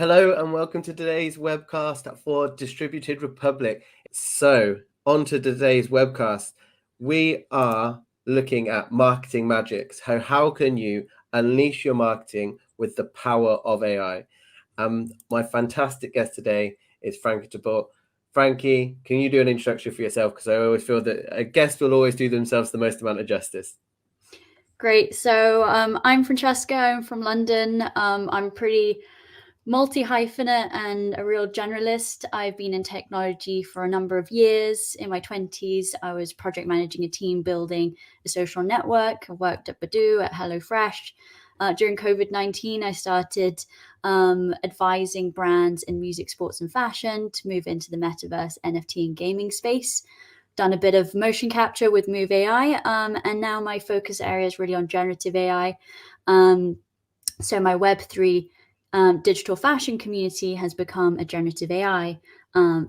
Hello and welcome to today's webcast for Distributed Republic. So, on to today's webcast. We are looking at marketing magic. So, how can you unleash your marketing with the power of AI? My fantastic guest today is Francesca Tabor. Frankie, can you do an introduction for yourself? Because I always feel that a guest will always do themselves the most amount of justice. Great. So I'm Francesca. I'm from London. I'm pretty multi-hyphenate and a real generalist. I've been in technology for a number of years. In my 20s, I was project managing a team building a social network. I worked at Badoo, at HelloFresh. During COVID-19, I started advising brands in music, sports, and fashion to move into the Metaverse, NFT, and gaming space. Done a bit of motion capture with Move AI, and now my focus area is really on generative AI. So my Web3 digital fashion community has become a generative AI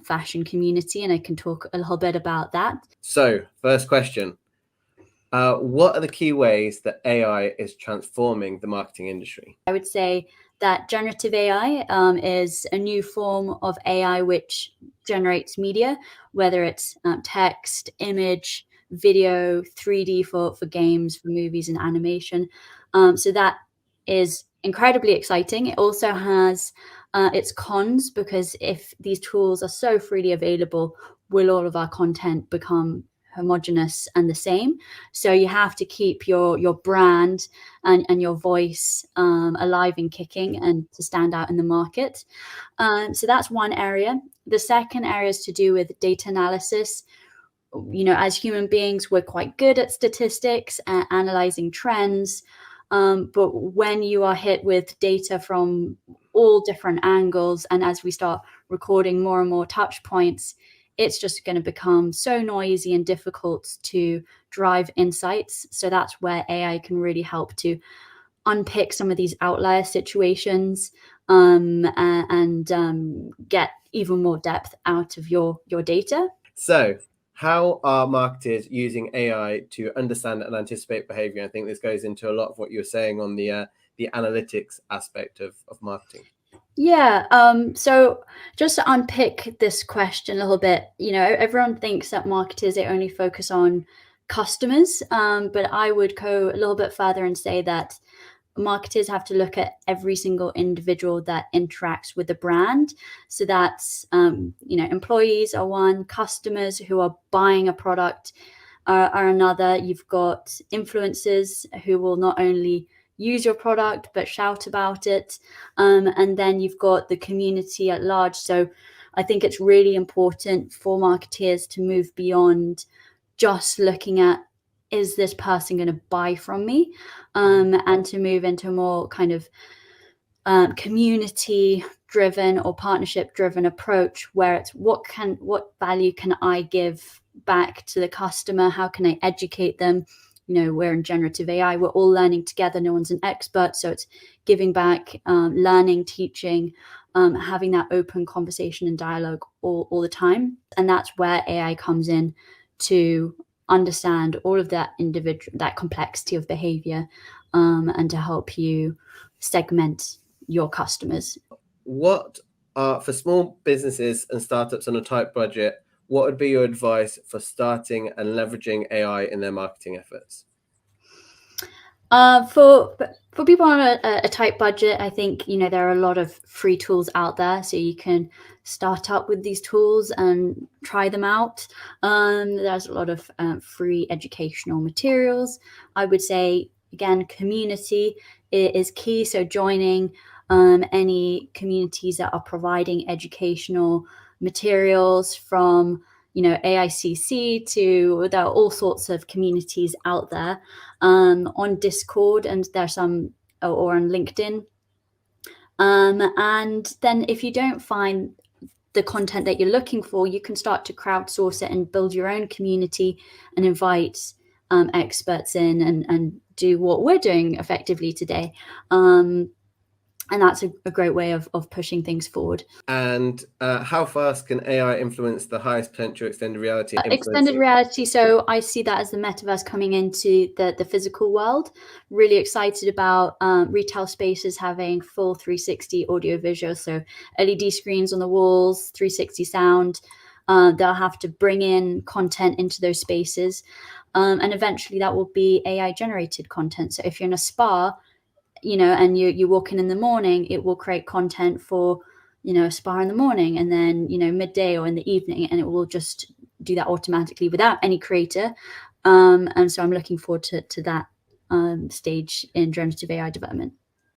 fashion community, and I can talk a little bit about that. So, first question. What are the key ways that AI is transforming the marketing industry? I would say that generative AI is a new form of AI which generates media, whether it's text, image, video, 3D for games, for movies and animation. So that is incredibly exciting. It also has its cons, because if these tools are so freely available, will all of our content become homogenous and the same? So you have to keep your brand and your voice alive and kicking, and to stand out in the market. So that's one area. The second area is to do with data analysis. As human beings, we're quite good at statistics and analyzing trends. But when you are hit with data from all different angles, and as we start recording more and more touch points, it's just going to become so noisy and difficult to drive insights. So that's where AI can really help to unpick some of these outlier situations and get even more depth out of your data. So, how are marketers using AI to understand and anticipate behavior? I think this goes into a lot of what you were saying on the analytics aspect of marketing. Yeah. So just to unpick this question a little bit, everyone thinks that marketers, they only focus on customers. But I would go a little bit further and say that marketers have to look at every single individual that interacts with the brand. So that's, employees are one, customers who are buying a product are another. You've got influencers who will not only use your product but shout about it, and then you've got the community at large. So I think it's really important for marketeers to move beyond just looking at, is this person going to buy from me, and to move into a more kind of community driven or partnership driven approach, where it's what value can I give back to the customer? How can I educate them? We're in generative AI, we're all learning together, no one's an expert. So it's giving back, learning, teaching, having that open conversation and dialogue all the time. And that's where AI comes in to understand all of that complexity of behavior, and to help you segment your customers. What are, for small businesses and startups on a tight budget, what would be your advice for starting and leveraging AI in their marketing efforts? For people on a tight budget, I think there are a lot of free tools out there, so you can start up with these tools and try them out. There's a lot of free educational materials. I would say, again, community is key. So joining any communities that are providing educational materials, from AICC to, there are all sorts of communities out there on Discord, and there's some, or on LinkedIn. And then if you don't find the content that you're looking for, you can start to crowdsource it and build your own community and invite experts in, and do what we're doing effectively today. And that's a great way of pushing things forward. And how fast can AI influence the highest potential extended reality? Extended reality, so I see that as the metaverse coming into the physical world. Really excited about retail spaces having full 360 audio visual, so LED screens on the walls, 360 sound. They'll have to bring in content into those spaces, and eventually that will be AI generated content. So if you're in a spa, and you walk in the morning, it will create content for, a spa in the morning, and then, midday or in the evening, and it will just do that automatically without any creator. And so I'm looking forward to that stage in generative AI development.